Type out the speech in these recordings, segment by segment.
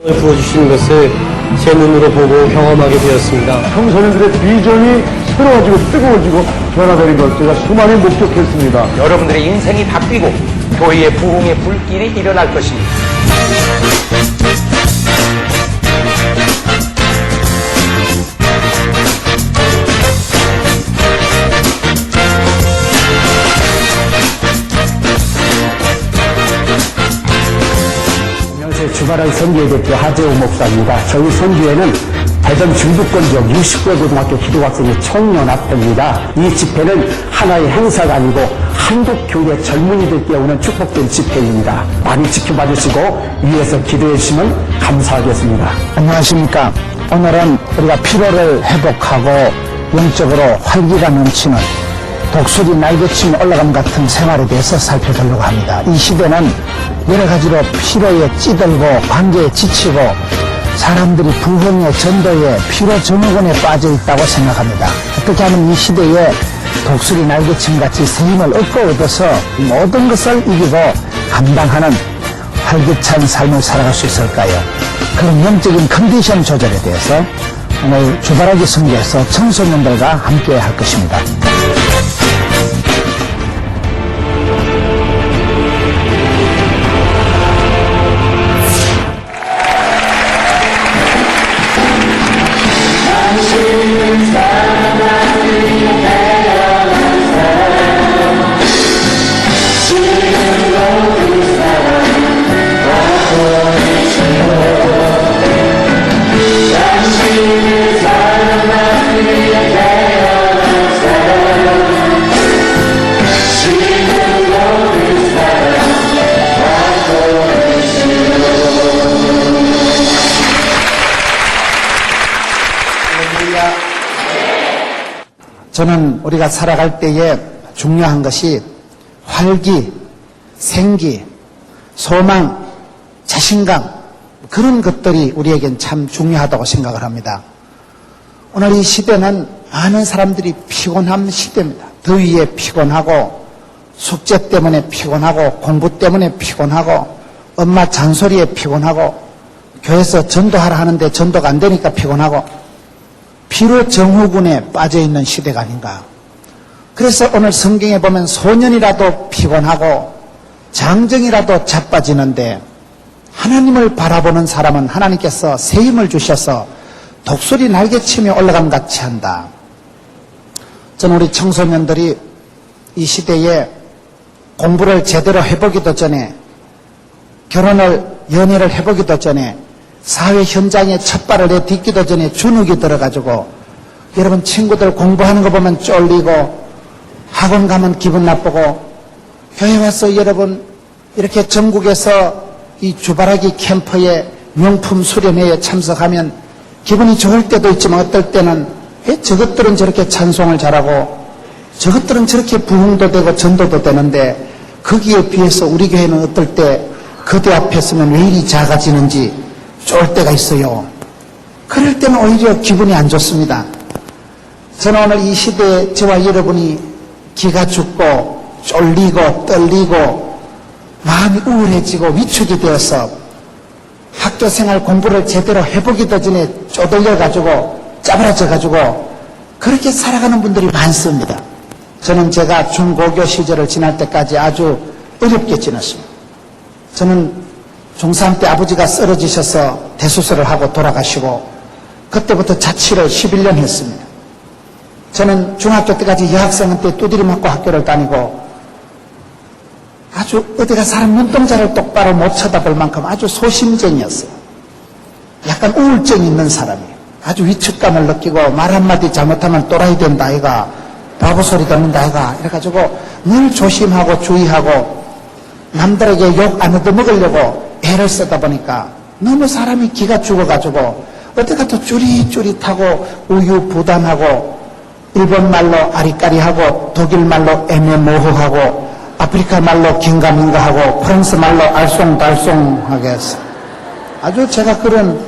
부어주시는 것을 제 눈으로 보고 경험하게 되었습니다. 청소년들의 비전이 새로워지고 뜨거워지고 변화되는 걸 제가 수많이 목격했습니다. 여러분들의 인생이 바뀌고 교회의 부흥의 불길이 일어날 것입니다. 안녕하세요. 주바라기 선교대표 하재호 목사입니다. 저희 선교회는 대전 중부권 지역 60개 고등학교 기독학생의 청년합회입니다. 이 집회는 하나의 행사가 아니고 한국 교회 젊은이들 깨우는 축복된 집회입니다. 많이 지켜봐 주시고 위에서 기도해 주시면 감사하겠습니다. 안녕하십니까. 오늘은 우리가 피로를 회복하고 영적으로 활기가 넘치는 독수리 날개치며 올라감 같은 생활에 대해서 살펴보려고 합니다. 이 시대는 여러 가지로 피로에 찌들고 관계에 지치고 사람들이 부흥의 전도에 피로 증후군에 빠져 있다고 생각합니다. 어떻게 하면 이 시대에 독수리 날개침 같이 새 힘을 얻어서 모든 것을 이기고 감당하는 활기찬 삶을 살아갈 수 있을까요? 그런 영적인 컨디션 조절에 대해서 오늘 주바라기 선교에서 청소년들과 함께 할 것입니다. 저는 우리가 살아갈 때에 중요한 것이 활기, 생기, 소망, 자신감 그런 것들이 우리에겐 참 중요하다고 생각을 합니다. 오늘 이 시대는 많은 사람들이 피곤한 시대입니다. 더위에 피곤하고 숙제 때문에 피곤하고 공부 때문에 피곤하고 엄마 잔소리에 피곤하고 교회에서 전도하라 하는데 전도가 안 되니까 피곤하고 피로 증후군에 빠져있는 시대가 아닌가. 그래서 오늘 성경에 보면 소년이라도 피곤하고 장정이라도 자빠지는데 하나님을 바라보는 사람은 하나님께서 새 힘을 주셔서 독수리 날개치며 올라감 같이 한다. 저는 우리 청소년들이 이 시대에 공부를 제대로 해보기도 전에 연애를 해보기도 전에 사회 현장에 첫 발을 내딛기도 전에 주눅이 들어가지고 여러분 친구들 공부하는 거 보면 쫄리고 학원 가면 기분 나쁘고 교회 와서 여러분 이렇게 전국에서 이 주바라기 캠프에 명품 수련회에 참석하면 기분이 좋을 때도 있지만 어떨 때는 왜 저것들은 저렇게 찬송을 잘하고 저것들은 저렇게 부흥도 되고 전도도 되는데 거기에 비해서 우리 교회는 어떨 때 그들 앞에 서면 왜 이리 작아지는지 쫄 때가 있어요. 그럴 때는 오히려 기분이 안 좋습니다. 저는 오늘 이 시대에 저와 여러분이 기가 죽고 쫄리고 떨리고 마음이 우울해지고 위축이 되어서 학교 생활 공부를 제대로 해보기도 전에 쪼들려가지고 짜부라져가지고 그렇게 살아가는 분들이 많습니다. 저는 제가 중고교 시절을 지날 때까지 아주 어렵게 지냈습니다. 저는 중3 때 아버지가 쓰러지셔서 대수술을 하고 돌아가시고 그때부터 자취를 11년 했습니다. 저는 중학교 때까지 여학생 때 두드리 맞고 학교를 다니고 아주 어디가 사람 눈동자를 똑바로 못 쳐다볼 만큼 아주 소심쟁이였어요. 약간 우울증이 있는 사람이에요. 아주 위축감을 느끼고 말 한마디 잘못하면 또라이 된다 아이가 바보 소리 듣는다 아이가 이래가지고 늘 조심하고 주의하고 남들에게 욕 안 얻어먹으려고 애를 쓰다 보니까 너무 사람이 기가 죽어가지고 어디가 또 쭈릿쭈릿하고 우유부단하고 일본 말로 아리까리하고 독일 말로 애매모호하고 아프리카 말로 긴가민가하고 프랑스 말로 알쏭달쏭하게 해서 아주 제가 그런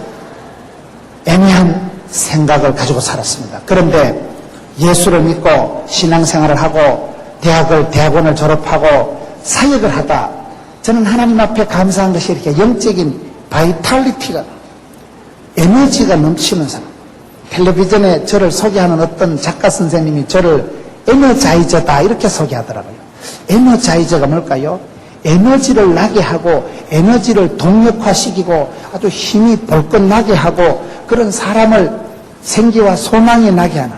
애매한 생각을 가지고 살았습니다. 그런데 예수를 믿고 신앙생활을 하고 대학원을 졸업하고 사역을 하다 저는 하나님 앞에 감사한 것이 이렇게 영적인 바이탈리티가 에너지가 넘치는 사람. 텔레비전에 저를 소개하는 어떤 작가 선생님이 저를 에너자이저다 이렇게 소개하더라고요. 에너자이저가 뭘까요? 에너지를 나게 하고 에너지를 동력화시키고 아주 힘이 벌컥나게 하고 그런 사람을 생기와 소망이 나게 하는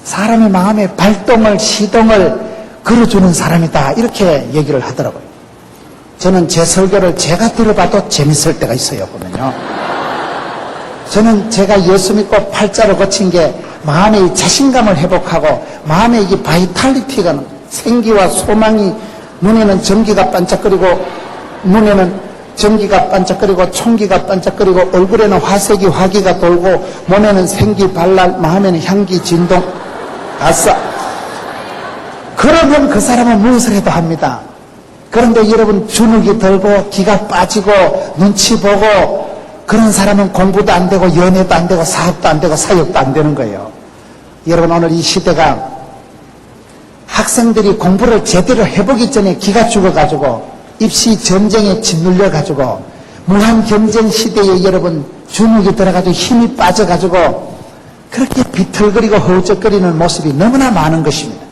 사람의 마음의 발동을 시동을 걸어주는 사람이다 이렇게 얘기를 하더라고요. 저는 제 설교를 제가 들어봐도 재밌을 때가 있어요. 보면요. 저는 제가 예수 믿고 팔자를 거친 게 마음의 자신감을 회복하고 마음의 이 바이탈리티가 생기와 소망이 눈에는 전기가 반짝거리고 눈에는 전기가 반짝거리고 총기가 반짝거리고 얼굴에는 화색이 화기가 돌고 몸에는 생기 발랄 마음에는 향기 진동 아싸. 그러면 그 사람은 무엇을 해도 합니다. 그런데 여러분 주눅이 들고 기가 빠지고 눈치 보고 그런 사람은 공부도 안 되고 연애도 안 되고 사업도 안 되고 사역도 안 되는 거예요. 여러분 오늘 이 시대가 학생들이 공부를 제대로 해보기 전에 기가 죽어가지고 입시 전쟁에 짓눌려가지고 무한 경쟁 시대에 여러분 주눅이 들어가지고 힘이 빠져가지고 그렇게 비틀거리고 허우적거리는 모습이 너무나 많은 것입니다.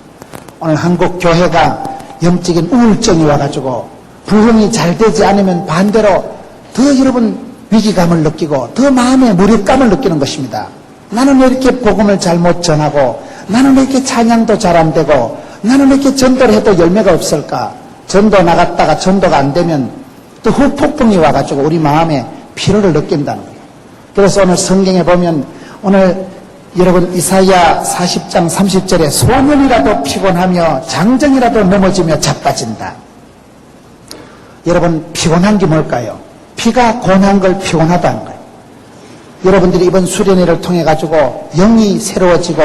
오늘 한국 교회가 영적인 우울증이 와가지고 부흥이 잘 되지 않으면 반대로 더 여러분 위기감을 느끼고 더 마음의 무력감을 느끼는 것입니다. 나는 왜 이렇게 복음을 잘못 전하고 나는 왜 이렇게 찬양도 잘 안 되고 나는 왜 이렇게 전도를 해도 열매가 없을까? 전도 나갔다가 전도가 안 되면 또 후폭풍이 와가지고 우리 마음에 피로를 느낀다는 거예요. 그래서 오늘 성경에 보면 오늘 여러분 이사야 40장 30절에 소년이라도 피곤하며 장정이라도 넘어지며 자빠진다. 여러분 피곤한 게 뭘까요? 피가 고난 걸 피곤하다는 거예요. 여러분들이 이번 수련회를 통해 가지고 영이 새로워지고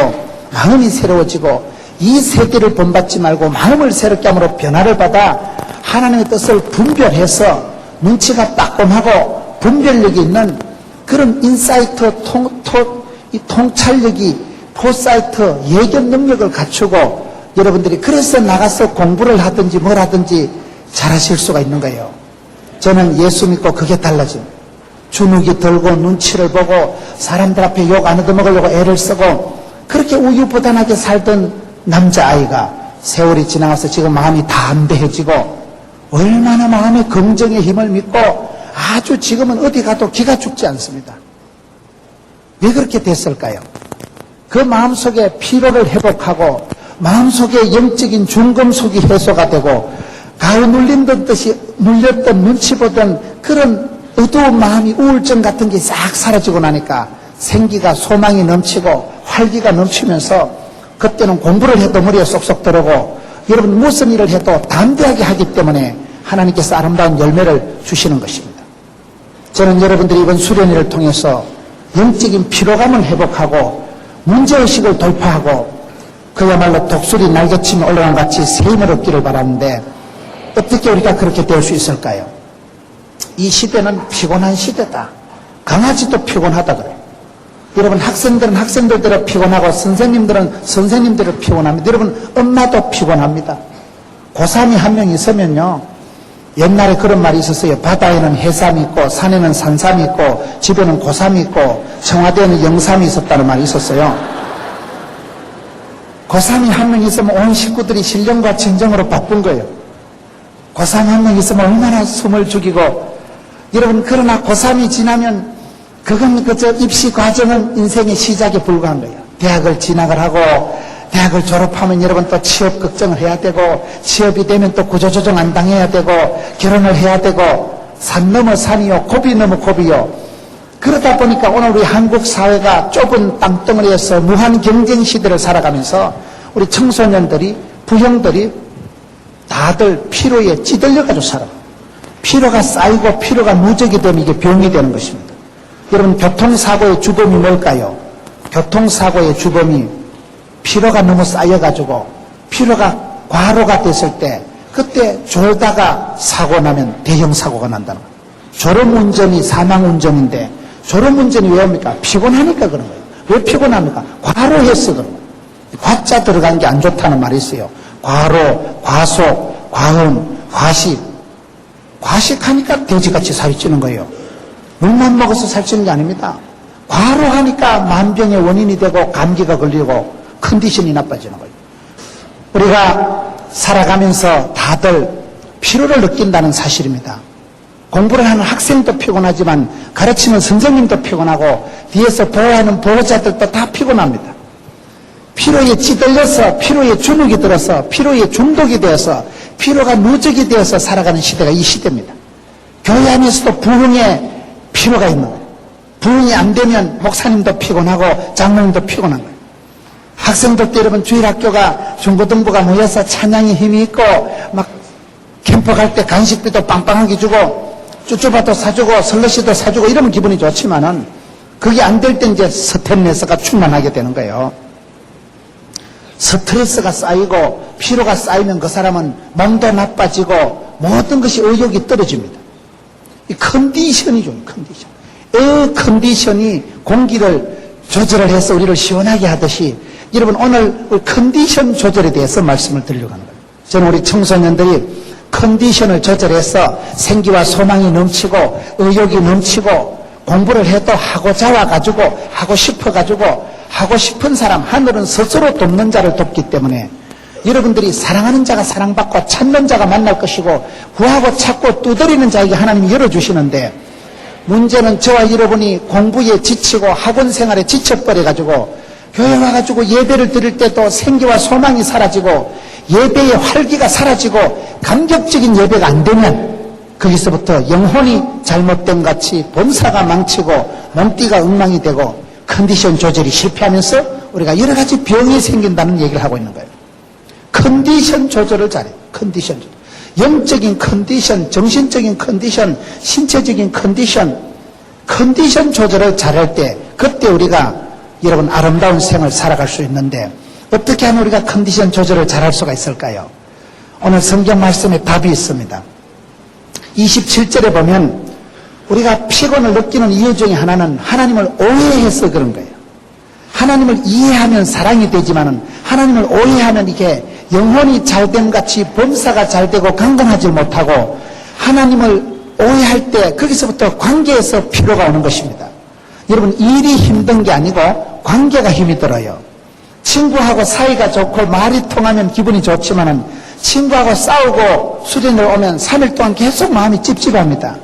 마음이 새로워지고 이 세계를 본받지 말고 마음을 새롭게 함으로 변화를 받아 하나님의 뜻을 분별해서 눈치가 따끔하고 분별력이 있는 그런 인사이트 이 통찰력이 포사이트 예견 능력을 갖추고 여러분들이 그래서 나가서 공부를 하든지 뭘 하든지 잘하실 수가 있는 거예요. 저는 예수 믿고 그게 달라집니다. 주눅이 들고 눈치를 보고 사람들 앞에 욕 안 얻어먹으려고 애를 쓰고 그렇게 우유부단하게 살던 남자아이가 세월이 지나가서 지금 마음이 담대해지고 얼마나 마음의 긍정의 힘을 믿고 아주 지금은 어디 가도 기가 죽지 않습니다. 왜 그렇게 됐을까요? 그 마음속에 피로를 회복하고 마음속에 영적인 중금속이 해소가 되고 가을 눌린 듯이 눌렸던 눈치 보던 그런 어두운 마음이 우울증 같은 게 싹 사라지고 나니까 생기가 소망이 넘치고 활기가 넘치면서 그때는 공부를 해도 머리에 쏙쏙 들어오고 여러분 무슨 일을 해도 담대하게 하기 때문에 하나님께서 아름다운 열매를 주시는 것입니다. 저는 여러분들이 이번 수련회를 통해서 영적인 피로감을 회복하고 문제의식을 돌파하고 그야말로 독수리 날개치며 올라간 같이 새 힘을 얻기를 바라는데 어떻게 우리가 그렇게 될 수 있을까요? 이 시대는 피곤한 시대다. 강아지도 피곤하다 그래요. 여러분 학생들은 학생들대로 피곤하고 선생님들은 선생님대로 피곤합니다. 여러분 엄마도 피곤합니다. 고3이 한 명 있으면요. 옛날에 그런 말이 있었어요. 바다에는 해삼이 있고 산에는 산삼이 있고 집에는 고3이 있고 청와대에는 영삼이 있었다는 말이 있었어요. 고3이 한 명 있으면 온 식구들이 신령과 진정으로 바쁜 거예요. 고3 한 명 있으면 얼마나 숨을 죽이고 여러분 그러나 고3이 지나면 그건 그저 입시 과정은 인생의 시작에 불과한 거예요. 대학을 진학을 하고 대학을 졸업하면 여러분 또 취업 걱정을 해야 되고 취업이 되면 또 구조조정 안 당해야 되고 결혼을 해야 되고 산 넘어 산이요 고비 넘어 고비요. 그러다 보니까 오늘 우리 한국 사회가 좁은 땅덩어리에서 무한 경쟁 시대를 살아가면서 우리 청소년들이 부형들이 다들 피로에 찌들려가지고 살아요. 피로가 쌓이고 피로가 누적이 되면 이게 병이 되는 것입니다. 여러분 교통사고의 주범이 뭘까요? 교통사고의 주범이 피로가 너무 쌓여가지고 피로가 과로가 됐을 때 그때 졸다가 사고 나면 대형 사고가 난다는 거예요. 졸음운전이 사망운전인데 졸음운전이 왜 옵니까? 피곤하니까 그런 거예요. 왜 피곤합니까? 과로해서 그런 거예요. 과자 들어간 게 안 좋다는 말이 있어요. 과로, 과속, 과음, 과식. 과식하니까 돼지같이 살이 찌는 거예요. 물만 먹어서 살찌는 게 아닙니다. 과로하니까 만병의 원인이 되고 감기가 걸리고 컨디션이 나빠지는 거예요. 우리가 살아가면서 다들 피로를 느낀다는 사실입니다. 공부를 하는 학생도 피곤하지만 가르치는 선생님도 피곤하고 뒤에서 보호하는 보호자들도 다 피곤합니다. 피로에 찌들려서 피로에 주눅이 들어서 피로에 중독이 되어서 피로가 누적이 되어서 살아가는 시대가 이 시대입니다. 교회 안에서도 부흥에 피로가 있는 거예요. 부흥이 안 되면 목사님도 피곤하고 장로님도 피곤한 거예요. 학생들도 여러분 주일학교가 중고등부가 모여서 찬양이 힘이 있고 막 캠프 갈 때 간식비도 빵빵하게 주고 쭈쭈바도 사주고 슬러시도 사주고 이러면 기분이 좋지만은 그게 안 될 때 이제 스트레스가 충만하게 되는 거예요. 스트레스가 쌓이고 피로가 쌓이면 그 사람은 몸도 나빠지고 모든 것이 의욕이 떨어집니다. 이 컨디션이죠, 컨디션. 이 컨디션이 공기를 조절을 해서 우리를 시원하게 하듯이 여러분 오늘 컨디션 조절에 대해서 말씀을 드리려고 하는 거예요. 저는 우리 청소년들이 컨디션을 조절해서 생기와 소망이 넘치고 의욕이 넘치고 공부를 해도 하고자 와가지고 하고 싶어가지고 하고 싶은 사람, 하늘은 스스로 돕는 자를 돕기 때문에 여러분들이 사랑하는 자가 사랑받고 찾는 자가 만날 것이고 구하고 찾고 두드리는 자에게 하나님이 열어주시는데 문제는 저와 여러분이 공부에 지치고 학원 생활에 지쳐버려가지고 교회 와가지고 예배를 드릴 때도 생기와 소망이 사라지고 예배의 활기가 사라지고 감격적인 예배가 안 되면 거기서부터 영혼이 잘못된 같이 범사가 망치고 몸띠가 엉망이 되고 컨디션 조절이 실패하면서 우리가 여러 가지 병이 생긴다는 얘기를 하고 있는 거예요. 컨디션 조절을 잘해요. 컨디션 조절. 영적인 컨디션, 정신적인 컨디션, 신체적인 컨디션 조절을 잘할 때 그때 우리가 여러분 아름다운 생을 살아갈 수 있는데 어떻게 하면 우리가 컨디션 조절을 잘할 수가 있을까요? 오늘 성경 말씀에 답이 있습니다. 27절에 보면 우리가 피곤을 느끼는 이유 중에 하나는 하나님을 오해해서 그런 거예요. 하나님을 이해하면 사랑이 되지만은 하나님을 오해하면 이게 영혼이 잘됨 같이 범사가 잘되고 강건하지 못하고 하나님을 오해할 때 거기서부터 관계에서 피로가 오는 것입니다. 여러분 일이 힘든 게 아니고 관계가 힘이 들어요. 친구하고 사이가 좋고 말이 통하면 기분이 좋지만은 친구하고 싸우고 수련을 오면 3일 동안 계속 마음이 찝찝합니다.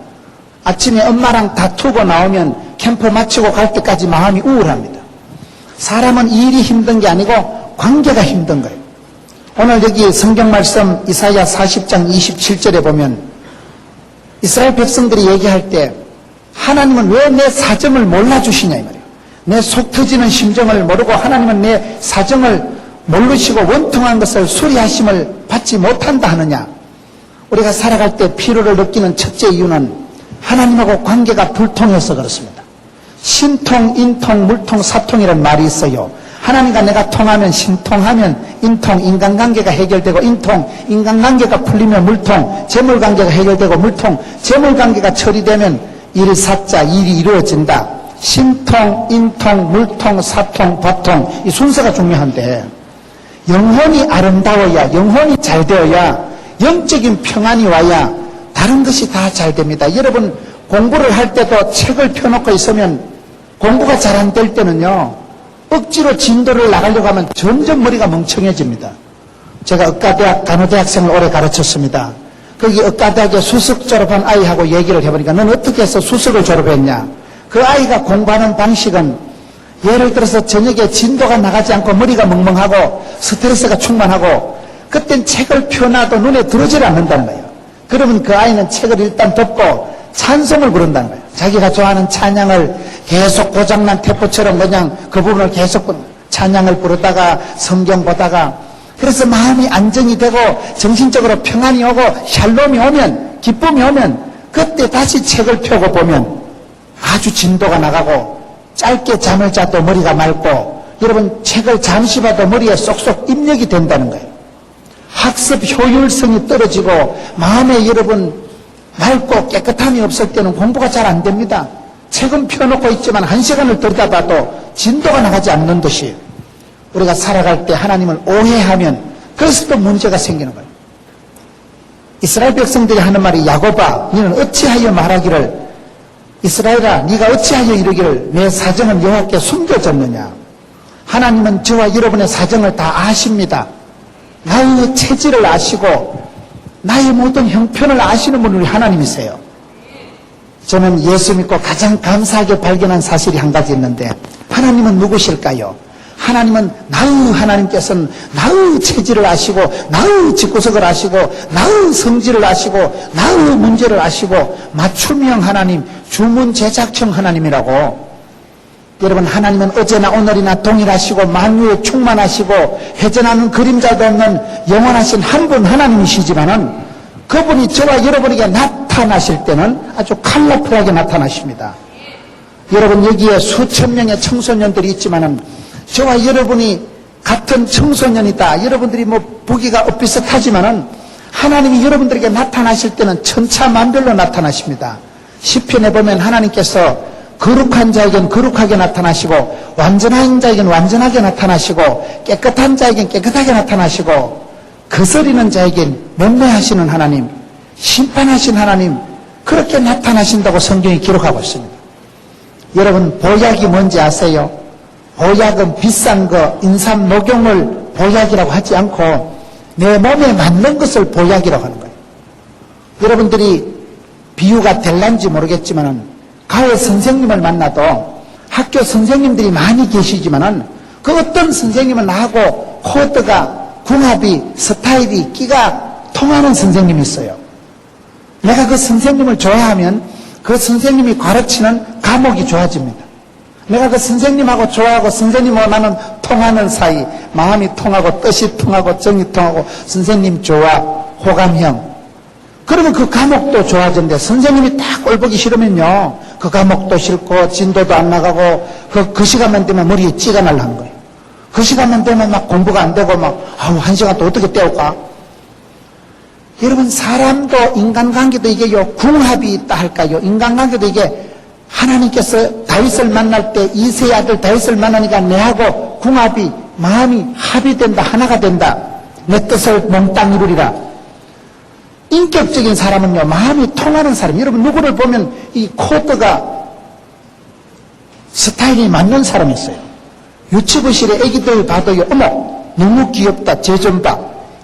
아침에 엄마랑 다투고 나오면 캠프 마치고 갈 때까지 마음이 우울합니다. 사람은 일이 힘든 게 아니고 관계가 힘든 거예요. 오늘 여기 성경 말씀 이사야 40장 27절에 보면 이스라엘 백성들이 얘기할 때 하나님은 왜 내 사정을 몰라주시냐 이 말이에요. 내 속 터지는 심정을 모르고 하나님은 내 사정을 모르시고 원통한 것을 수리하심을 받지 못한다 하느냐. 우리가 살아갈 때 피로를 느끼는 첫째 이유는 하나님하고 관계가 불통해서 그렇습니다. 신통, 인통, 물통, 사통이라는 말이 있어요. 하나님과 내가 통하면 신통하면 인통, 인간관계가 해결되고 인통, 인간관계가 풀리면 물통, 재물관계가 해결되고 물통, 재물관계가 처리되면 일사자, 일이 이루어진다. 신통, 인통, 물통, 사통, 보통 이 순서가 중요한데 영혼이 아름다워야, 영혼이 잘 되어야 영적인 평안이 와야 다른 것이 다 잘 됩니다. 여러분 공부를 할 때도 책을 펴놓고 있으면 공부가 잘 안 될 때는요 억지로 진도를 나가려고 하면 점점 머리가 멍청해집니다. 제가 의과대학 간호대학생을 오래 가르쳤습니다. 거기 의과대학에 수석 졸업한 아이하고 얘기를 해보니까 넌 어떻게 해서 수석을 졸업했냐. 그 아이가 공부하는 방식은 예를 들어서 저녁에 진도가 나가지 않고 머리가 멍멍하고 스트레스가 충만하고 그땐 책을 펴놔도 눈에 들어오질 않는다는 거예요. 그러면 그 아이는 책을 일단 덮고 찬송을 부른다는 거예요. 자기가 좋아하는 찬양을 계속 고장난 테프처럼 그냥 그 부분을 계속 찬양을 부르다가 성경 보다가 그래서 마음이 안정이 되고 정신적으로 평안이 오고 샬롬이 오면 기쁨이 오면 그때 다시 책을 펴고 보면 아주 진도가 나가고 짧게 잠을 자도 머리가 맑고 여러분 책을 잠시 봐도 머리에 쏙쏙 입력이 된다는 거예요. 학습 효율성이 떨어지고 마음에 여러분 맑고 깨끗함이 없을 때는 공부가 잘 안 됩니다. 책은 펴놓고 있지만 1시간을 들여다봐도 진도가 나가지 않는 듯이 우리가 살아갈 때 하나님을 오해하면 그래서 또 문제가 생기는 거예요. 이스라엘 백성들이 하는 말이 야곱아 너는 어찌하여 말하기를 이스라엘아, 네가 어찌하여 이르기를 내 사정은 여호와께 숨겨졌느냐. 하나님은 저와 여러분의 사정을 다 아십니다. 나의 체질을 아시고 나의 모든 형편을 아시는 분이 하나님이세요. 저는 예수 믿고 가장 감사하게 발견한 사실이 한 가지 있는데, 하나님은 누구실까요? 하나님은 나의 하나님께서는 나의 체질을 아시고 나의 집구석을 아시고 나의 성질을 아시고 나의 문제를 아시고 맞춤형 하나님, 주문 제작형 하나님이라고. 여러분, 하나님은 어제나 오늘이나 동일하시고 만유에 충만하시고 회전하는 그림자도 없는 영원하신 한 분 하나님이시지만은 그분이 저와 여러분에게 나타나실 때는 아주 컬러풀하게 나타나십니다. 여러분, 여기에 수천 명의 청소년들이 있지만은 저와 여러분이 같은 청소년이다. 여러분들이 뭐 보기가 엇비슷하지만은 하나님이 여러분들에게 나타나실 때는 천차만별로 나타나십니다. 시편에 보면 하나님께서 거룩한 자에겐 거룩하게 나타나시고 완전한 자에겐 완전하게 나타나시고 깨끗한 자에겐 깨끗하게 나타나시고 거스리는 자에겐 면매하시는 하나님, 심판하신 하나님, 그렇게 나타나신다고 성경이 기록하고 있습니다. 여러분, 보약이 뭔지 아세요? 보약은 비싼 거, 인삼 녹용을 보약이라고 하지 않고 내 몸에 맞는 것을 보약이라고 하는 거예요. 여러분들이 비유가 될란지 모르겠지만은 가을 선생님을 만나도 학교 선생님들이 많이 계시지만은 그 어떤 선생님은 나하고 코드가, 궁합이, 스타일이, 끼가 통하는 선생님이 있어요. 내가 그 선생님을 좋아하면 그 선생님이 가르치는 과목이 좋아집니다. 내가 그 선생님하고 좋아하고 선생님하고 나는 통하는 사이, 마음이 통하고 뜻이 통하고 정이 통하고 선생님 좋아, 호감형. 그러면 그 과목도 좋아지는데 선생님이 딱 꼴보기 싫으면요, 그 과목도 싫고 진도도 안 나가고 그 시간만 되면 머리에 찌가 날라는 거예요. 그 시간만 되면 막 공부가 안 되고 막 한 시간 또 어떻게 때울까? 여러분, 사람도 인간관계도 이게요, 궁합이 있다 할까요? 인간관계도 이게 하나님께서 다윗을 만날 때 이세의 아들 다윗을 만나니까 내하고 궁합이, 마음이 합의된다, 하나가 된다. 내 뜻을 몽땅 이루리라. 인격적인 사람은요, 마음이 통하는 사람. 여러분, 누구를 보면 이 코드가, 스타일이 맞는 사람이 있어요. 유치부실에 애기들 봐도요, 어머, 너무 귀엽다, 쟤 좀 봐.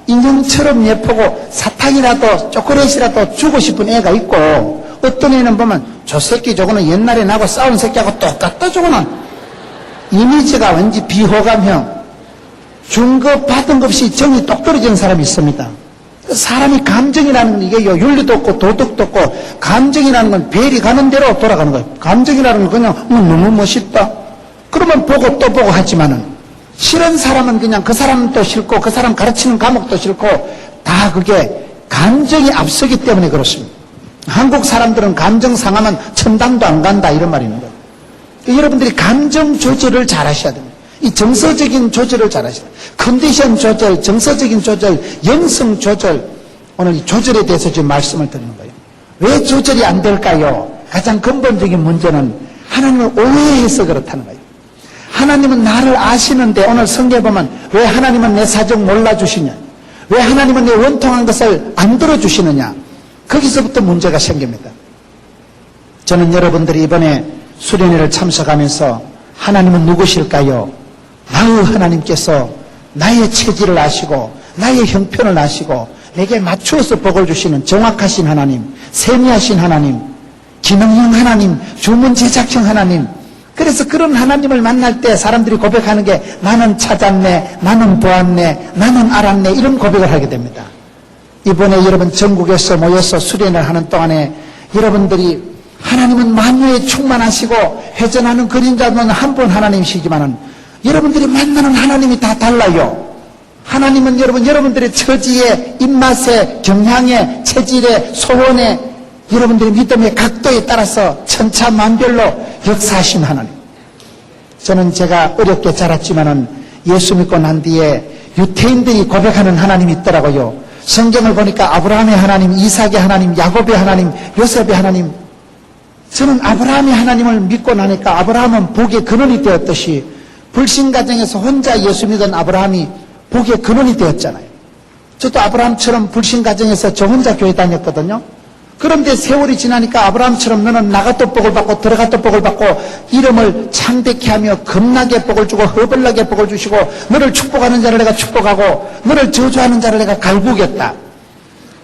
인형처럼 예쁘고 사탕이라도 초콜릿이라도 주고 싶은 애가 있고, 어떤 애는 보면 저 새끼 저거는 옛날에 나하고 싸운 새끼하고 똑같다, 저거는. 이미지가 왠지 비호감형, 준 것 받은 것 없이 정이 똑 떨어지는 사람이 있습니다. 사람이 감정이라는 건 이게요, 윤리도 없고 도덕도 없고, 감정이라는 건 벨이 가는 대로 돌아가는 거예요. 감정이라는 건 그냥 너무 멋있다, 그러면 보고 또 보고 하지만은, 싫은 사람은 그냥 그 사람도 싫고 그 사람 가르치는 과목도 싫고, 다 그게 감정이 앞서기 때문에 그렇습니다. 한국 사람들은 감정 상하면 천당도 안 간다, 이런 말이 있는 거예요. 여러분들이 감정 조절을 잘 하셔야 됩니다. 이 정서적인 조절을 잘 하셔야 됩니다. 컨디션 조절, 정서적인 조절, 영성 조절, 오늘 이 조절에 대해서 지금 말씀을 드리는 거예요. 왜 조절이 안 될까요? 가장 근본적인 문제는 하나님을 오해해서 그렇다는 거예요. 하나님은 나를 아시는데, 오늘 성경에 보면 왜 하나님은 내 사정 몰라주시냐, 왜 하나님은 내 원통한 것을 안 들어주시느냐, 거기서부터 문제가 생깁니다. 저는 여러분들이 이번에 수련회를 참석하면서 하나님은 누구실까요? 나의 하나님께서 나의 체질을 아시고 나의 형편을 아시고 내게 맞추어서 복을 주시는 정확하신 하나님, 세미하신 하나님, 기능형 하나님, 주문 제작형 하나님. 그래서 그런 하나님을 만날 때 사람들이 고백하는 게 나는 찾았네, 나는 보았네, 나는 알았네, 이런 고백을 하게 됩니다. 이번에 여러분 전국에서 모여서 수련을 하는 동안에 여러분들이 하나님은 만유에 충만하시고 회전하는 그림자는 한 분 하나님이시지만은 여러분들이 만나는 하나님이 다 달라요. 하나님은 여러분들의 처지에, 입맛에, 경향에, 체질에, 소원에, 여러분들의 믿음의 각도에 따라서 천차만별로 역사하신 하나님. 저는 제가 어렵게 자랐지만은 예수 믿고 난 뒤에 유태인들이 고백하는 하나님이 있더라고요. 성경을 보니까 아브라함의 하나님, 이삭의 하나님, 야곱의 하나님, 요셉의 하나님. 저는 아브라함의 하나님을 믿고 나니까 아브라함은 복의 근원이 되었듯이 불신 가정에서 혼자 예수 믿은 아브라함이 복의 근원이 되었잖아요. 저도 아브라함처럼 불신 가정에서 저 혼자 교회 다녔거든요. 그런데 세월이 지나니까 아브라함처럼 너는 나가도 복을 받고 들어가도 복을 받고 이름을 창대케 하며 겁나게 복을 주고 허벌나게 복을 주시고 너를 축복하는 자를 내가 축복하고 너를 저주하는 자를 내가 갈구겠다.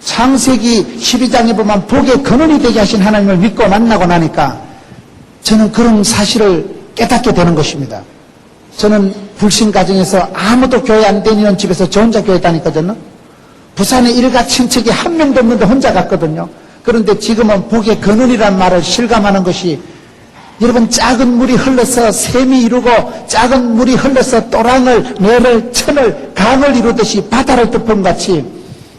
창세기 12장에 보면 복의 근원이 되게 하신 하나님을 믿고 만나고 나니까 저는 그런 사실을 깨닫게 되는 것입니다. 저는 불신 가정에서 아무도 교회 안 다니는 집에서 저 혼자 교회 다녔거든요. 부산에 일가 친척이 한 명도 없는데 혼자 갔거든요. 그런데 지금은 복의 근원이라는 말을 실감하는 것이 여러분 작은 물이 흘러서 샘이 이루고 작은 물이 흘러서 또랑을, 매를, 천을, 강을 이루듯이 바다를 덮은 같이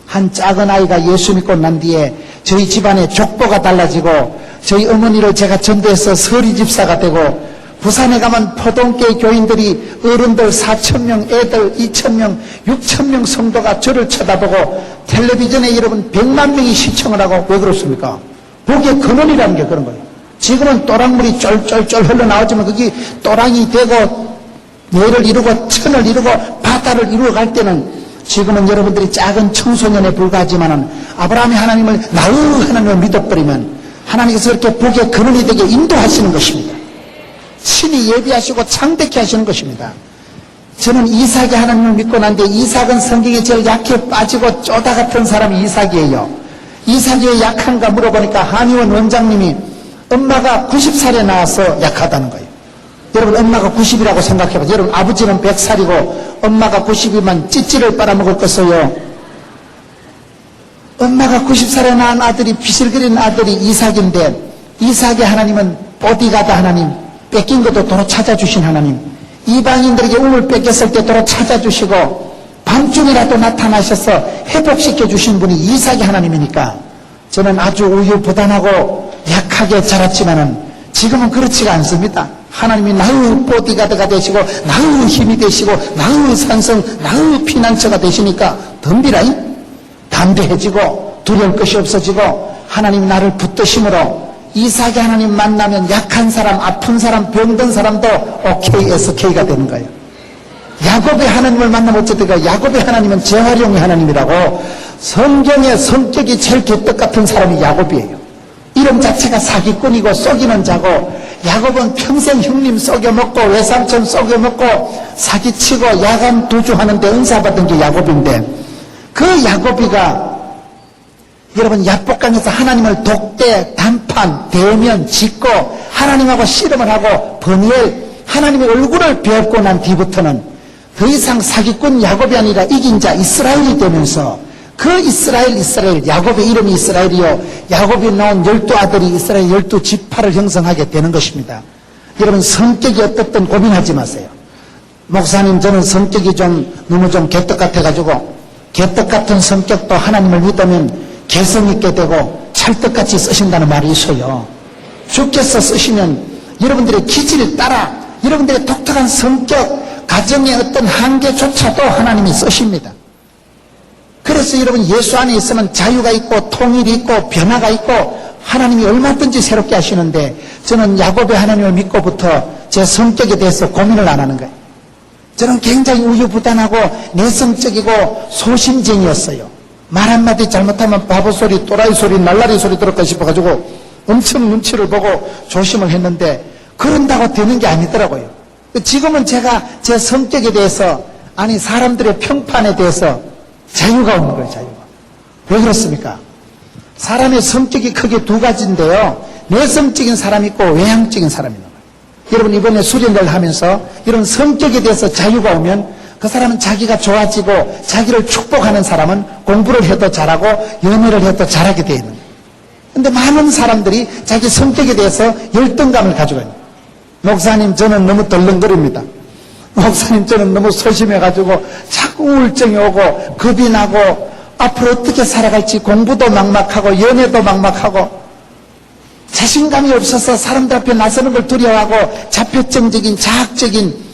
한 작은 아이가 예수 믿고 난 뒤에 저희 집안의 족보가 달라지고 저희 어머니를 제가 전도해서 서리 집사가 되고 부산에 가면 포동교회 교인들이 어른들 4,000명, 애들 2,000명, 6,000명 성도가 저를 쳐다보고 텔레비전에 여러분 100만 명이 시청을 하고 왜 그렇습니까? 복의 근원이라는 게 그런 거예요. 지금은 또랑물이 쫄쫄쫄 흘러나오지만 그게 또랑이 되고 뇌를 이루고 천을 이루고 바다를 이루어갈 때는 지금은 여러분들이 작은 청소년에 불과하지만은 아브라함의 하나님을 나의 하나님을 믿어버리면 하나님께서 이렇게 복의 근원이 되게 인도하시는 것입니다. 친히 예비하시고 창대케 하시는 것입니다. 저는 이삭의 하나님을 믿고 난데 이삭은 성경에 제일 약해 빠지고 쪼다 같은 사람이 이삭이에요. 이삭이 왜 약한가 물어보니까 한의원 원장님이 엄마가 90살에 나와서 약하다는 거예요. 여러분 엄마가 90이라고 생각해봐요. 여러분 아버지는 100살이고 엄마가 90이면 찌찌를 빨아먹을 것이요. 엄마가 90살에 낳은 아들이 비실거리는 아들이 이삭인데 이삭의 하나님은 보디가드 하나님, 뺏긴 것도 도로 찾아주신 하나님, 이방인들에게 우물 뺏겼을 때 도로 찾아주시고 밤중이라도 나타나셔서 회복시켜 주신 분이 이삭의 하나님이니까 저는 아주 우유부단하고 약하게 자랐지만은 지금은 그렇지가 않습니다. 하나님이 나의 보디가드가 되시고 나의 힘이 되시고 나의 산성, 나의 피난처가 되시니까 덤비라이 담대해지고 두려울 것이 없어지고 하나님 나를 붙드심으로 이삭의 하나님 만나면 약한 사람, 아픈 사람, 병든 사람도 OK, SK가 되는 거예요. 야곱의 하나님을 만나면 어쨌든 야곱의 하나님은 재활용의 하나님이라고 성경의 성격이 제일 개떡 같은 사람이 야곱이에요. 이름 자체가 사기꾼이고 속이는 자고 야곱은 평생 형님 속여먹고 외삼촌 속여먹고 사기치고 야간 도주하는데 은사받은 게 야곱인데 그 야곱이가 여러분 야복강에서 하나님을 독대, 단판, 대면, 짓고 하나님하고 씨름을 하고 버니엘 하나님의 얼굴을 배웠고 난 뒤부터는 더 이상 사기꾼 야곱이 아니라 이긴 자 이스라엘이 되면서 그 이스라엘 야곱의 이름이 이스라엘이요 야곱이 낳은 12아들이 이스라엘 12지파를 형성하게 되는 것입니다. 여러분 성격이 어떻든 고민하지 마세요. 목사님 저는 성격이 너무 개떡 같아가지고 개떡 같은 성격도 하나님을 믿으면 개성 있게 되고 찰떡같이 쓰신다는 말이 있어요. 주께서 쓰시면 여러분들의 기질을 따라 여러분들의 독특한 성격, 가정의 어떤 한계조차도 하나님이 쓰십니다. 그래서 여러분 예수 안에 있으면 자유가 있고 통일이 있고 변화가 있고 하나님이 얼마든지 새롭게 하시는데 저는 야곱의 하나님을 믿고부터 제 성격에 대해서 고민을 안 하는 거예요. 저는 굉장히 우유부단하고 내성적이고 소심쟁이였어요. 말 한마디 잘못하면 바보 소리, 또라이 소리, 날라리 소리 들을까 싶어가지고 엄청 눈치를 보고 조심을 했는데 그런다고 되는 게 아니더라고요. 지금은 제가 제 성격에 대해서 아니 사람들의 평판에 대해서 자유가 없는 거예요. 자유가. 왜 그렇습니까? 사람의 성격이 크게 두 가지인데요. 내성적인 사람이 있고 외향적인 사람이 있는 거예요. 여러분 이번에 수련회를 하면서 이런 성격에 대해서 자유가 오면 그 사람은 자기가 좋아지고 자기를 축복하는 사람은 공부를 해도 잘하고 연애를 해도 잘하게 되어 있는 거예요. 그런데 많은 사람들이 자기 성격에 대해서 열등감을 가지고 있는 거예요. 목사님 저는 너무 덜렁거립니다. 목사님 저는 너무 소심해가지고 자꾸 우울증이 오고 겁이 나고 앞으로 어떻게 살아갈지 공부도 막막하고 연애도 막막하고 자신감이 없어서 사람들 앞에 나서는 걸 두려워하고 자폐증적인 자학적인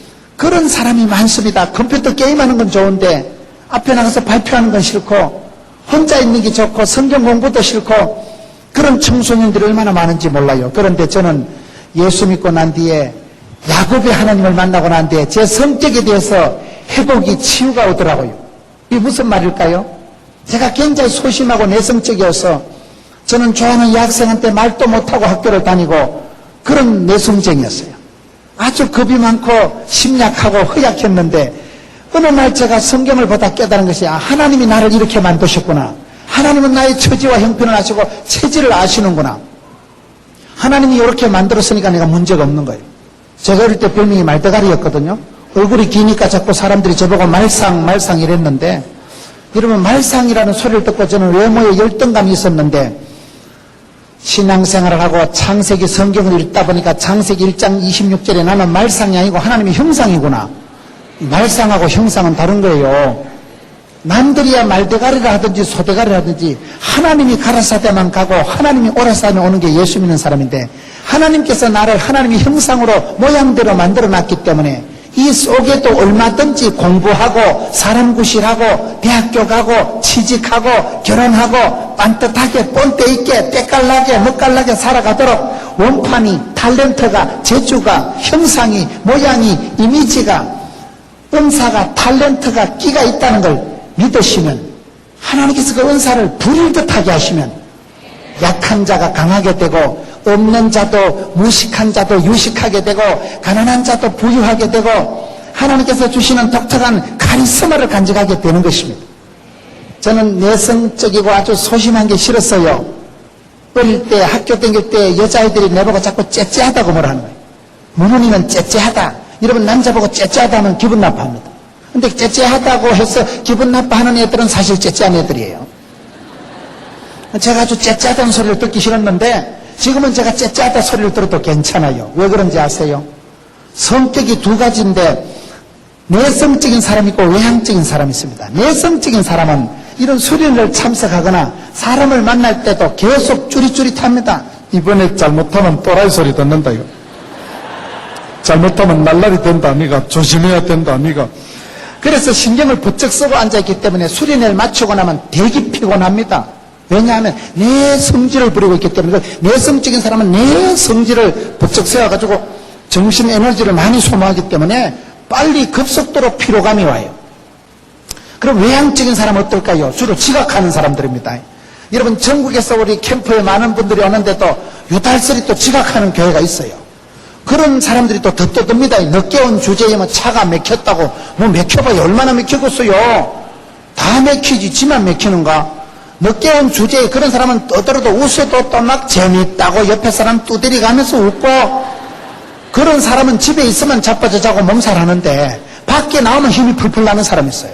그런 사람이 많습니다. 컴퓨터 게임하는 건 좋은데 앞에 나가서 발표하는 건 싫고 혼자 있는 게 좋고 성경 공부도 싫고 그런 청소년들이 얼마나 많은지 몰라요. 그런데 저는 예수 믿고 난 뒤에 야곱의 하나님을 만나고 난 뒤에 제 성격에 대해서 회복이 치유가 오더라고요. 이게 무슨 말일까요? 제가 굉장히 소심하고 내성적이어서 저는 좋아하는 여학생한테 말도 못하고 학교를 다니고 그런 내성쟁이였어요. 아주 겁이 많고 심약하고 허약했는데 어느 날 제가 성경을 보다 깨달은 것이 하나님이 나를 이렇게 만드셨구나. 하나님은 나의 처지와 형편을 아시고 체질을 아시는구나. 하나님이 이렇게 만들었으니까 내가 문제가 없는 거예요. 제가 어릴 때 별명이 말대가리였거든요. 얼굴이 기니까 자꾸 사람들이 저보고 말상 이랬는데 이러면 말상이라는 소리를 듣고 저는 외모에 열등감이 있었는데 신앙생활을 하고 창세기 성경을 읽다 보니까 창세기 1장 26절에 나는 말상이 아니고 하나님의 형상이구나. 말상하고 형상은 다른 거예요. 남들이야 말대가리라 하든지 소대가리라 하든지 하나님이 가라사대만 가고 하나님이 오라사대 오는 게 예수 믿는 사람인데 하나님께서 나를 하나님의 형상으로 모양대로 만들어 놨기 때문에 이 속에도 얼마든지 공부하고 사람 구실하고 대학교 가고 취직하고 결혼하고 반듯하게 본때 있게 때깔나게 멋깔나게 살아가도록 원판이 탤런트가 재주가 형상이 모양이 이미지가 은사가 탤런트가 끼가 있다는 걸 믿으시면 하나님께서 그 은사를 부릴 듯하게 하시면 약한 자가 강하게 되고 없는 자도 무식한 자도 유식하게 되고 가난한 자도 부유하게 되고 하나님께서 주시는 독특한 카리스마를 간직하게 되는 것입니다. 저는 내성적이고 아주 소심한 게 싫었어요. 어릴 때 학교 다닐 때 여자아이들이 내보고 자꾸 째째하다고 뭐라 하는 거예요. 문훈이는 째째하다. 여러분 남자 보고 째째하다 하면 기분 나빠합니다. 근데 째째하다고 해서 기분 나빠하는 애들은 사실 째째한 애들이에요. 제가 아주 째째하다는 소리를 듣기 싫었는데 지금은 제가 째째하다 소리를 들어도 괜찮아요. 왜 그런지 아세요? 성격이 두 가지인데 내성적인 사람이 있고 외향적인 사람이 있습니다. 내성적인 사람은 이런 수련을 참석하거나 사람을 만날 때도 계속 쭈릿쭈릿합니다. 이번에 잘못하면 또라이 소리 듣는다 이거. 잘못하면 날라리 된다 아니가. 조심해야 된다 아니가. 그래서 신경을 부쩍 쓰고 앉아있기 때문에 수련회를 마치고 나면 되게 피곤합니다. 왜냐하면 내 성질을 부리고 있기 때문에 내성적인 사람은 내 성질을 부쩍 세워가지고 정신 에너지를 많이 소모하기 때문에 빨리 급속도로 피로감이 와요. 그럼 외향적인 사람은 어떨까요? 주로 지각하는 사람들입니다. 여러분 전국에서 우리 캠프에 많은 분들이 오는데도 유달스리 또 지각하는 교회가 있어요. 그런 사람들이 또 더 떠듭니다. 늦게 온 주제에 뭐 차가 막혔다고 뭐 막혀봐야 얼마나 막히겠어요. 다 막히지 지만 막히는가. 늦게 온 주제에 그런 사람은 떠들어도 웃어도 또 막 재미있다고 옆에 사람 두드리 가면서 웃고 그런 사람은 집에 있으면 자빠져 자고 몸살하는데 밖에 나오면 힘이 풀풀 나는 사람이 있어요.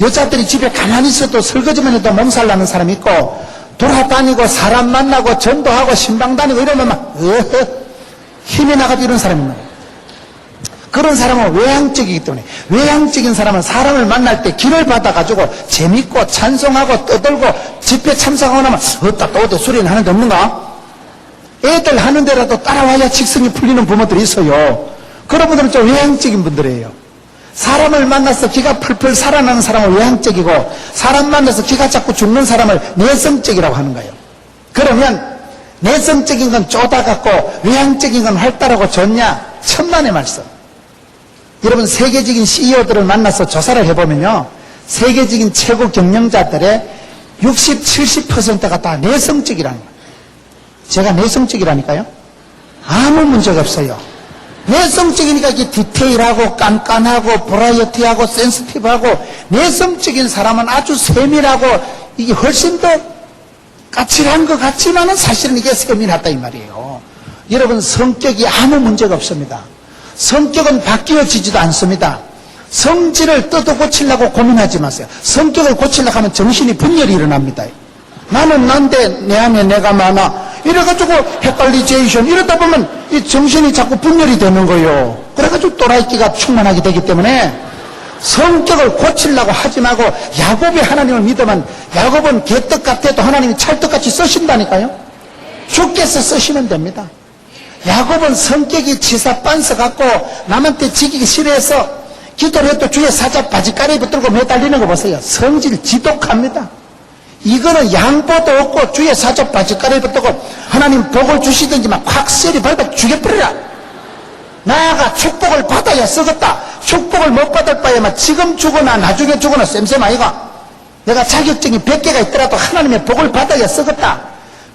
여자들이 집에 가만히 있어도 설거지만 해도 몸살 나는 사람이 있고 돌아다니고 사람 만나고 전도하고 신방 다니고 이러면 막 힘이 나가지고 이런 사람이 있는 거예요. 그런 사람은 외향적이기 때문에 외향적인 사람은 사람을 만날 때 길을 받아가지고 재밌고 찬송하고 떠들고 집회 참석하고 나면 어따 또 어디 수련회 하는데 없는가? 애들 하는 데라도 따라와야 직성이 풀리는 부모들이 있어요. 그런 분들은 좀 외향적인 분들이에요. 사람을 만나서 기가 풀풀 살아나는 사람은 외향적이고 사람 만나서 기가 자꾸 죽는 사람을 내성적이라고 하는 거예요. 그러면 내성적인 건 쪼다갖고 외향적인 건 활달하고 좋냐? 천만의 말씀. 여러분 세계적인 CEO들을 만나서 조사를 해보면요 세계적인 최고 경영자들의 60, 70%가 다 내성적이라는 거예요. 제가 내성적이라니까요. 아무 문제가 없어요. 내성적이니까 이게 디테일하고 깐깐하고 버라이어티하고 센시티브하고 내성적인 사람은 아주 세밀하고 이게 훨씬 더 까칠한 것 같지만은 사실은 이게 세밀하다 이 말이에요. 여러분 성격이 아무 문제가 없습니다. 성격은 바뀌어지지도 않습니다. 성질을 뜯어 고치려고 고민하지 마세요. 성격을 고치려고 하면 정신이 분열이 일어납니다. 나는 난데 내 안에 내가 많아 이래가지고 헷갈리제이션 이러다 보면 이 정신이 자꾸 분열이 되는 거예요. 그래가지고 또라이끼가 충만하게 되기 때문에 성격을 고치려고 하지 말고 야곱이 하나님을 믿으면 야곱은 개떡 같아도 하나님이 찰떡같이 쓰신다니까요. 주께서 쓰시면 됩니다. 야곱은 성격이 치사 빤스 같고 남한테 지키기 싫어해서 기도를 해도 주의 사자 바지가리 붙들고 매달리는 거 보세요. 성질 지독합니다. 이거는 양보도 없고 주의 사자 바지가리 붙들고 하나님 복을 주시든지 막 확실히 밟아 죽여버리라. 나아가 축복을 받아야 쓰겠다. 축복을 못 받을 바에만 지금 주거나 나중에 주거나 쌤쌤 아이가. 내가 자격증이 100개가 있더라도 하나님의 복을 받아야 쓰겠다.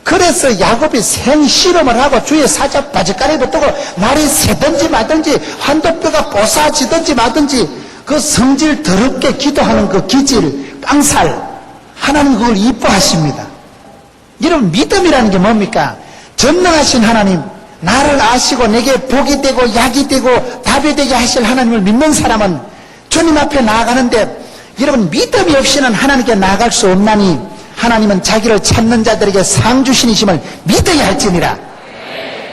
그래서 야곱이 생실험을 하고 주의 사자 바짓가리도 뜨고 날이 새든지 마든지 환도뼈가 뽀사지든지 마든지 그 성질 더럽게 기도하는 그 기질, 깡살, 하나님 그걸 이뻐하십니다. 여러분, 믿음이라는 게 뭡니까? 전능하신 하나님, 나를 아시고 내게 복이 되고 약이 되고 답이 되게 하실 하나님을 믿는 사람은 주님 앞에 나아가는데, 여러분, 믿음이 없이는 하나님께 나아갈 수 없나니 하나님은 자기를 찾는 자들에게 상 주신이심을 믿어야 할지니라.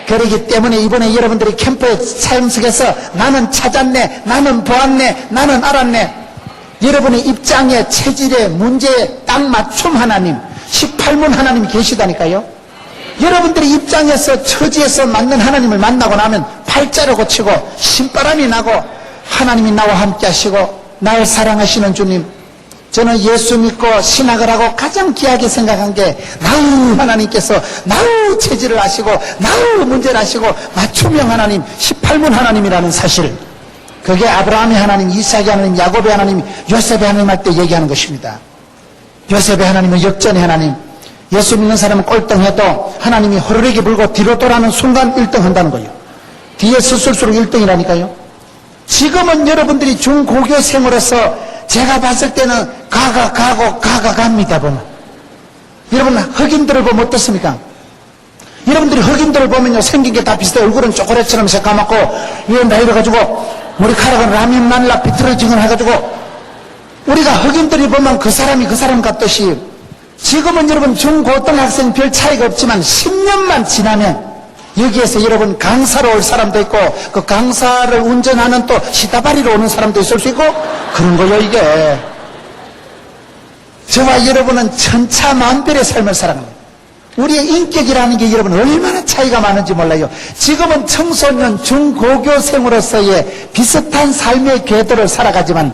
그러기 때문에 이번에 여러분들이 캠프에 참석해서 나는 찾았네, 나는 보았네, 나는 알았네, 여러분의 입장에, 체질에, 문제에 딱 맞춤 하나님, 18문 하나님이 계시다니까요. 여러분들이 입장에서, 처지에서 맞는 하나님을 만나고 나면 팔자를 고치고 신바람이 나고 하나님이 나와 함께 하시고, 날 사랑하시는 주님, 저는 예수 믿고 신학을 하고 가장 귀하게 생각한 게 나우 하나님께서 나우 체질을 아시고 나우 문제를 아시고 맞춤형 하나님, 18문 하나님이라는 사실, 그게 아브라함의 하나님, 이삭의 하나님, 야곱의 하나님, 요셉의 하나님 할 때 얘기하는 것입니다. 요셉의 하나님은 역전의 하나님, 예수 믿는 사람은 꼴등해도 하나님이 호루라기 불고 뒤로 돌아오는 순간 1등 한다는 거예요. 뒤에 서술수록 1등이라니까요. 지금은 여러분들이 중고교생으로서 제가 봤을 때는 가가 가고 가가 갑니다. 보면 여러분, 흑인들을 보면 어떻습니까? 여러분들이 흑인들을 보면요, 생긴 게 다 비슷해요. 얼굴은 초콜릿처럼 새까맣고 위에 나이려가지고 머리카락은 라면 마늘라 비틀어지건 해가지고, 우리가 흑인들이 보면 그 사람이 그 사람 같듯이 지금은 여러분 중고등학생 별 차이가 없지만 10년만 지나면 여기에서 여러분 강사로 올 사람도 있고 그 강사를 운전하는 또 시다바리로 오는 사람도 있을 수 있고 그런 거요. 이게 저와 여러분은 천차만별의 삶을 살아갑니다. 우리의 인격이라는 게 여러분 얼마나 차이가 많은지 몰라요. 지금은 청소년 중고교생으로서의 비슷한 삶의 궤도를 살아가지만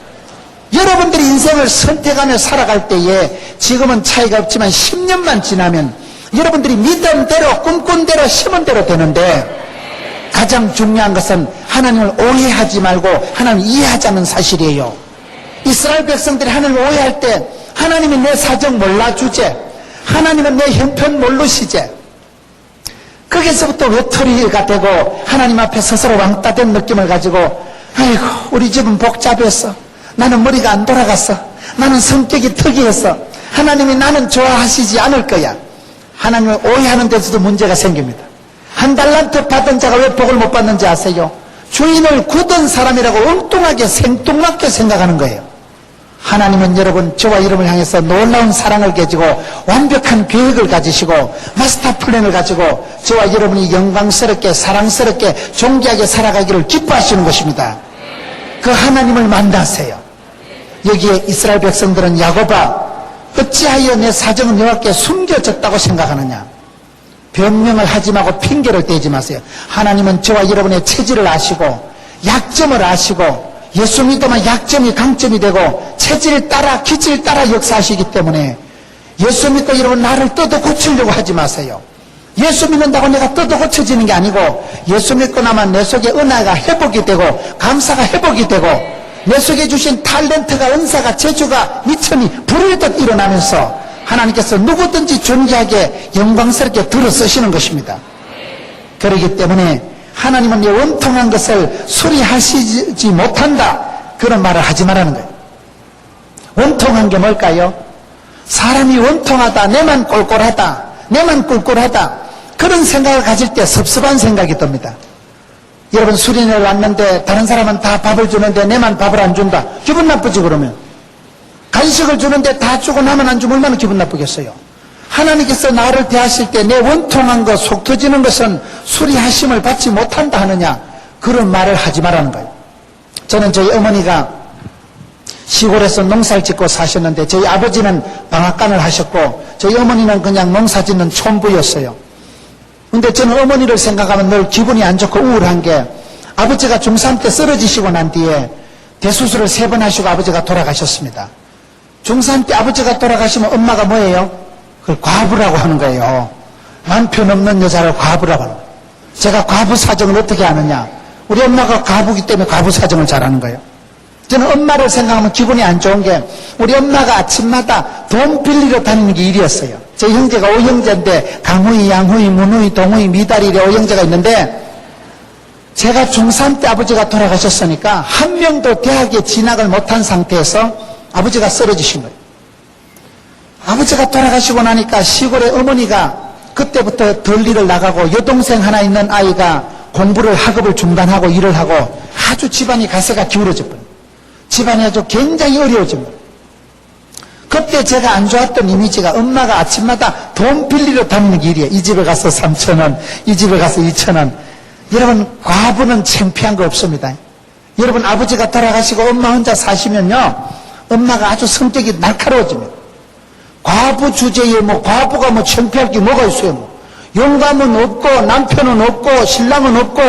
여러분들이 인생을 선택하며 살아갈 때에 지금은 차이가 없지만 10년만 지나면 여러분들이 믿음대로 꿈꾼 대로 심은 대로 되는데, 가장 중요한 것은 하나님을 오해하지 말고 하나님을 이해하자는 사실이에요. 이스라엘 백성들이 하나님을 오해할 때 하나님이 내 사정 몰라주제, 하나님은 내 형편 모르시제, 거기서부터 외톨이가 되고 하나님 앞에 스스로 왕따 된 느낌을 가지고, 아이고 우리 집은 복잡했어, 나는 머리가 안 돌아갔어, 나는 성격이 특이했어, 하나님이 나는 좋아하시지 않을 거야. 하나님을 오해하는 데서도 문제가 생깁니다. 한 달란트 받은 자가 왜 복을 못 받는지 아세요? 주인을 굳은 사람이라고 엉뚱하게 생뚱맞게 생각하는 거예요. 하나님은 여러분 저와 여러분을 향해서 놀라운 사랑을 가지고 완벽한 계획을 가지시고 마스터 플랜을 가지고 저와 여러분이 영광스럽게 사랑스럽게 존귀하게 살아가기를 기뻐하시는 것입니다. 그 하나님을 만나세요. 여기에 이스라엘 백성들은 야곱아, 어찌하여 내 사정은 여호와께 숨겨졌다고 생각하느냐? 변명을 하지 말고 핑계를 대지 마세요. 하나님은 저와 여러분의 체질을 아시고 약점을 아시고 예수 믿으면 약점이 강점이 되고 체질 따라 기질 따라 역사하시기 때문에 예수 믿고 여러분 나를 뜯어 고치려고 하지 마세요. 예수 믿는다고 내가 뜯어 고쳐지는 게 아니고 예수 믿고 나면 내 속에 은혜가 회복이 되고 감사가 회복이 되고 내 속에 주신 탤런트가 은사가 재주가 미천이 불을듯 일어나면서 하나님께서 누구든지 존귀하게 영광스럽게 들어 쓰시는 것입니다. 그렇기 때문에 하나님은 이 원통한 것을 수리하시지 못한다, 그런 말을 하지 말라는 거예요. 원통한 게 뭘까요? 사람이 원통하다, 내만 꼴꼴하다, 내만 꿀꿀하다, 그런 생각을 가질 때 섭섭한 생각이 듭니다. 여러분 수련회를 왔는데 다른 사람은 다 밥을 주는데 내만 밥을 안 준다, 기분 나쁘지. 그러면 간식을 주는데 다 주고 나만 안 주면 얼마나 기분 나쁘겠어요. 하나님께서 나를 대하실 때 내 원통한 것, 속 터지는 것은 수리하심을 받지 못한다 하느냐, 그런 말을 하지 말라는 거예요. 저는 저희 어머니가 시골에서 농사를 짓고 사셨는데 저희 아버지는 방앗간을 하셨고 저희 어머니는 그냥 농사 짓는 촌부였어요. 근데 저는 어머니를 생각하면 늘 기분이 안 좋고 우울한 게, 아버지가 중3 때 쓰러지시고 난 뒤에 대수술을 3번 하시고 아버지가 돌아가셨습니다. 중3 때 아버지가 돌아가시면 엄마가 뭐예요? 그걸 과부라고 하는 거예요. 남편 없는 여자를 과부라고 하는 거예요. 제가 과부 사정을 어떻게 아느냐? 우리 엄마가 과부기 때문에 과부 사정을 잘 아는 거예요. 저는 엄마를 생각하면 기분이 안 좋은 게, 우리 엄마가 아침마다 돈 빌리러 다니는 게 일이었어요. 제 형제가 5형제인데 강후이, 양후이, 문후이, 동후이, 미다리 이래 5형제가 있는데 제가 중3 때 아버지가 돌아가셨으니까 한 명도 대학에 진학을 못한 상태에서 아버지가 쓰러지신 거예요. 아버지가 돌아가시고 나니까 시골에 어머니가 그때부터 덜일을 나가고 여동생 하나 있는 아이가 공부를 학업을 중단하고 일을 하고 아주 집안이 가세가 기울어져 버려요. 집안이 아주 굉장히 어려워진 거예요. 그때 제가 안 좋았던 이미지가 엄마가 아침마다 돈 빌리러 다니는 길이에요. 이 집에 가서 3,000원, 이 집에 가서 2,000원. 여러분, 과부는 창피한 거 없습니다. 여러분, 아버지가 돌아가시고 엄마 혼자 사시면요, 엄마가 아주 성격이 날카로워집니다. 과부 주제에 과부가 창피할 게 뭐가 있어요, 영감은 없고, 남편은 없고, 신랑은 없고,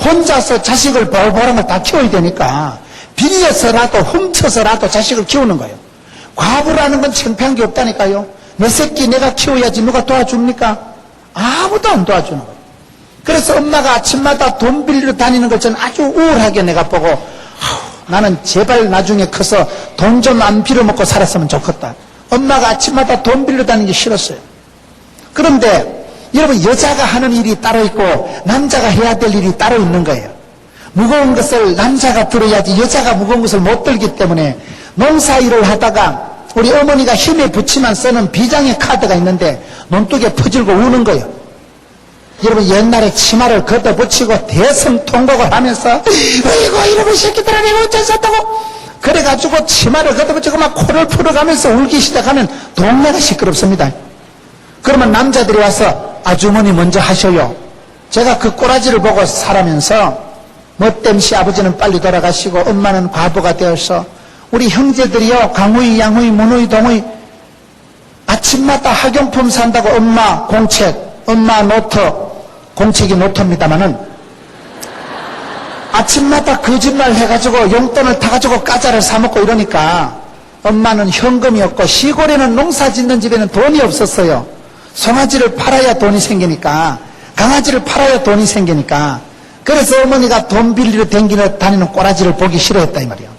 혼자서 자식을 벌벌한 다 키워야 되니까, 빌려서라도, 훔쳐서라도 자식을 키우는 거예요. 과부라는 건 창피한 게 없다니까요. 내 새끼 내가 키워야지 누가 도와줍니까? 아무도 안 도와주는 거예요. 그래서 엄마가 아침마다 돈 빌리러 다니는 걸 저는 아주 우울하게 내가 보고 나는 제발 나중에 커서 돈 좀 안 빌어먹고 살았으면 좋겠다. 엄마가 아침마다 돈 빌려 다니는 게 싫었어요. 그런데 여러분, 여자가 하는 일이 따로 있고 남자가 해야 될 일이 따로 있는 거예요. 무거운 것을 남자가 들어야지 여자가 무거운 것을 못 들기 때문에 농사일을 하다가 우리 어머니가 힘에 붙이만 쓰는 비장의 카드가 있는데 논둑에 퍼질고 우는 거예요. 여러분, 옛날에 치마를 걷어붙이고 대성통곡을 하면서 어이구 이놈의 새끼들아 내가 어쩔 수 없다고 그래가지고 치마를 걷어붙이고 막 코를 풀어가면서 울기 시작하면 동네가 시끄럽습니다. 그러면 남자들이 와서 아주머니 먼저 하셔요. 제가 그 꼬라지를 보고 살아면서 멋땜시 아버지는 빨리 돌아가시고 엄마는 과부가 되어서 우리 형제들이요, 강후이, 양후이, 문후이, 동후이 아침마다 학용품 산다고 엄마 공책, 엄마 노트, 공책이 노트입니다마는 아침마다 거짓말 해가지고 용돈을 타가지고 과자를 사먹고 이러니까 엄마는 현금이 없고 시골에는 농사 짓는 집에는 돈이 없었어요. 송아지를 팔아야 돈이 생기니까, 강아지를 팔아야 돈이 생기니까, 그래서 어머니가 돈 빌리러 다니는 꼬라지를 보기 싫어했다 이 말이에요.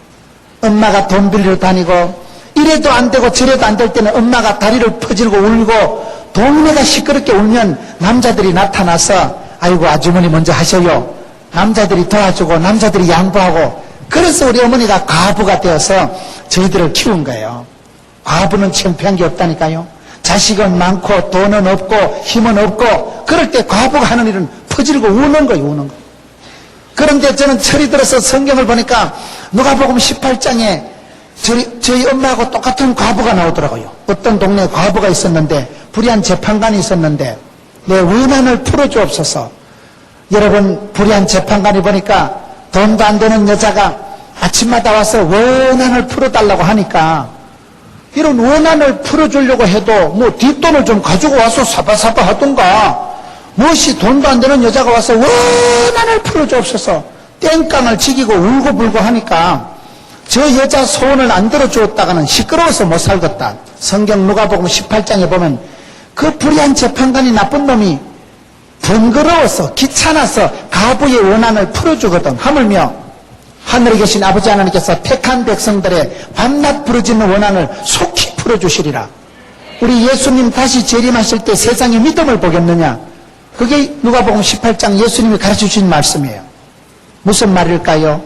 엄마가 돈 빌리러 다니고 이래도 안 되고 저래도 안 될 때는 엄마가 다리를 퍼질고 울고 동네가 시끄럽게 울면 남자들이 나타나서 아이고 아주머니 먼저 하셔요. 남자들이 도와주고 남자들이 양보하고, 그래서 우리 어머니가 과부가 되어서 저희들을 키운 거예요. 과부는 창피한 게 없다니까요. 자식은 많고 돈은 없고 힘은 없고 그럴 때 과부가 하는 일은 퍼질고 우는 거예요. 우는 거. 그런데 저는 철이 들어서 성경을 보니까 누가복음 18장에 저희 엄마하고 똑같은 과부가 나오더라고요. 어떤 동네에 과부가 있었는데 불의한 재판관이 있었는데 내 원한을 풀어주옵소서. 여러분, 불의한 재판관이 보니까 돈도 안 되는 여자가 아침마다 와서 원한을 풀어달라고 하니까 이런 원한을 풀어주려고 해도 뒷돈을 좀 가지고 와서 사바사바 하던가, 무엇이 돈도 안 되는 여자가 와서 원한을 풀어주옵소서 땡깡을 지기고 울고불고 하니까 저 여자 소원을 안 들어주었다가는 시끄러워서 못 살겠다. 성경 누가복음 18장에 보면 그 불의한 재판관이 나쁜 놈이 번거로워서 귀찮아서 가부의 원한을 풀어주거든. 하물며 하늘에 계신 아버지 하나님께서 택한 백성들의 밤낮 부르짖는 원한을 속히 풀어주시리라. 우리 예수님 다시 재림하실 때 세상의 믿음을 보겠느냐? 그게 누가복음 18장 예수님이 가르쳐주신 말씀이에요. 무슨 말일까요?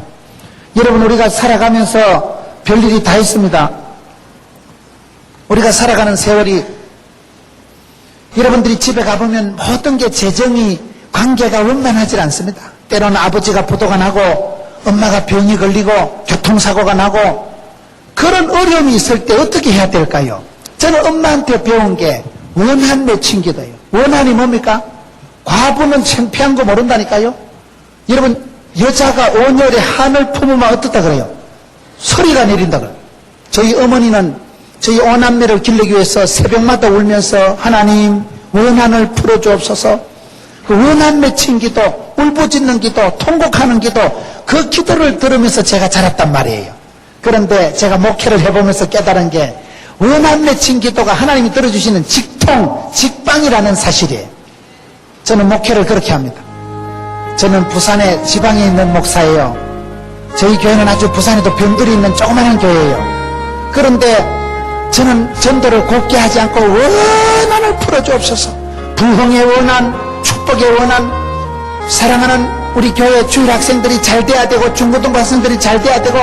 여러분, 우리가 살아가면서 별일이 다 있습니다. 우리가 살아가는 세월이, 여러분들이 집에 가보면 모든 게 재정이, 관계가 원만하지 않습니다. 때로는 아버지가 부도가 나고 엄마가 병이 걸리고 교통사고가 나고 그런 어려움이 있을 때 어떻게 해야 될까요? 저는 엄마한테 배운 게 원한 맺힌 기도예요. 원한이 뭡니까? 과부는 창피한 거 모른다니까요. 여러분, 여자가 온열에 한을 품으면 어떻다 그래요? 소리가 내린다 그래요. 저희 어머니는 저희 오남매를 기르기 위해서 새벽마다 울면서 하나님 원한을 풀어주옵소서, 그 원한 맺힌 기도, 울부짖는 기도, 통곡하는 기도, 그 기도를 들으면서 제가 자랐단 말이에요. 그런데 제가 목회를 해보면서 깨달은 게 원한 맺힌 기도가 하나님이 들어주시는 직통, 직방이라는 사실이에요. 저는 목회를 그렇게 합니다. 저는 부산에 지방에 있는 목사예요. 저희 교회는 아주 부산에도 병들이 있는 조그마한 교회예요. 그런데 저는 전도를 곱게 하지 않고 원한을 풀어주옵소서. 부흥의 원한, 축복의 원한, 사랑하는 우리 교회 주일 학생들이 잘 돼야 되고 중고등부 학생들이 잘 돼야 되고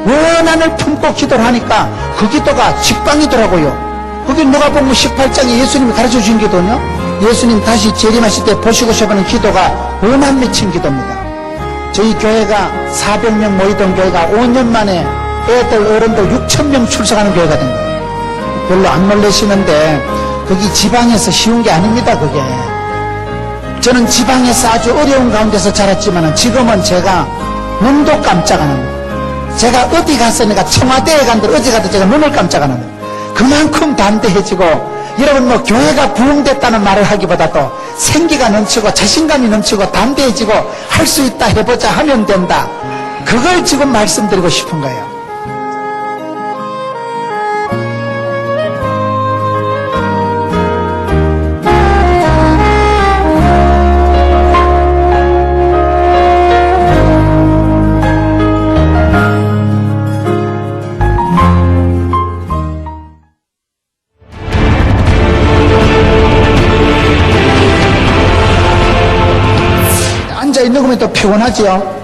원한을 품고 기도를 하니까 그 기도가 직방이더라고요. 거기 누가복음 18장에 예수님이 가르쳐 주신 기도는요, 예수님 다시 재림하실 때 보시고 싶어하는 기도가 원한 맺힌 기도입니다. 저희 교회가 400명 모이던 교회가 5년 만에 애들 어른들 6,000명 출석하는 교회가 된 거예요. 별로 안 놀라시는데 거기 지방에서 쉬운 게 아닙니다. 그게 저는 지방에서 아주 어려운 가운데서 자랐지만 지금은 제가 눈도 깜짝 안 합니다. 제가 어디 갔으니까 청와대에 간들 어디 가도 제가 눈을 깜짝 안 합니다. 그만큼 담대해지고, 여러분 뭐 교회가 부흥됐다는 말을 하기보다도 생기가 넘치고 자신감이 넘치고 담대해지고 할 수 있다, 해보자, 하면 된다, 그걸 지금 말씀드리고 싶은 거예요. 앉아있는 거면 또 피곤하지요.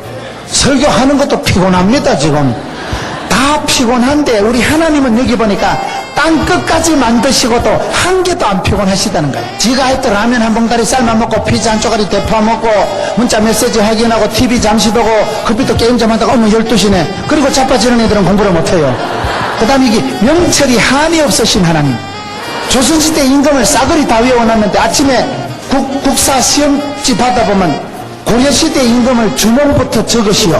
설교하는 것도 피곤합니다. 지금 다 피곤한데 우리 하나님은 여기 보니까 땅 끝까지 만드시고도 한 개도 안 피곤하시다는 거예요. 지가 했던 라면 한 봉다리 삶아 먹고 피자 한 쪼가리 대파 먹고 문자 메시지 확인하고 TV 잠시 보고 컴퓨터 게임 좀 하다가 12시네 그리고 자빠지는 애들은 공부를 못해요. 그 다음에 이게 명철이 한이 없으신 하나님, 조선시대 임금을 싸그리 다 외워놨는데 아침에 국사 시험지 받아보면 고려시대 임금을 주몽부터 적으시오.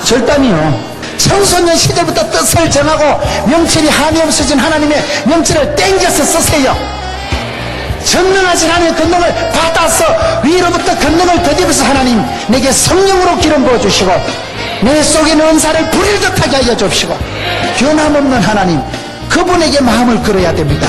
절단이요. 청소년 시대부터 뜻을 정하고 명철이 한이 없어진 하나님의 명철을 땡겨서 쓰세요. 전능하신 하나님의 권능을 받아서 위로부터 권능을 더입어서 하나님 내게 성령으로 기름 부어주시고 내 속에 있는 은사를 불일 듯하게 하여 주시고, 변함없는 하나님, 그분에게 마음을 걸어야 됩니다.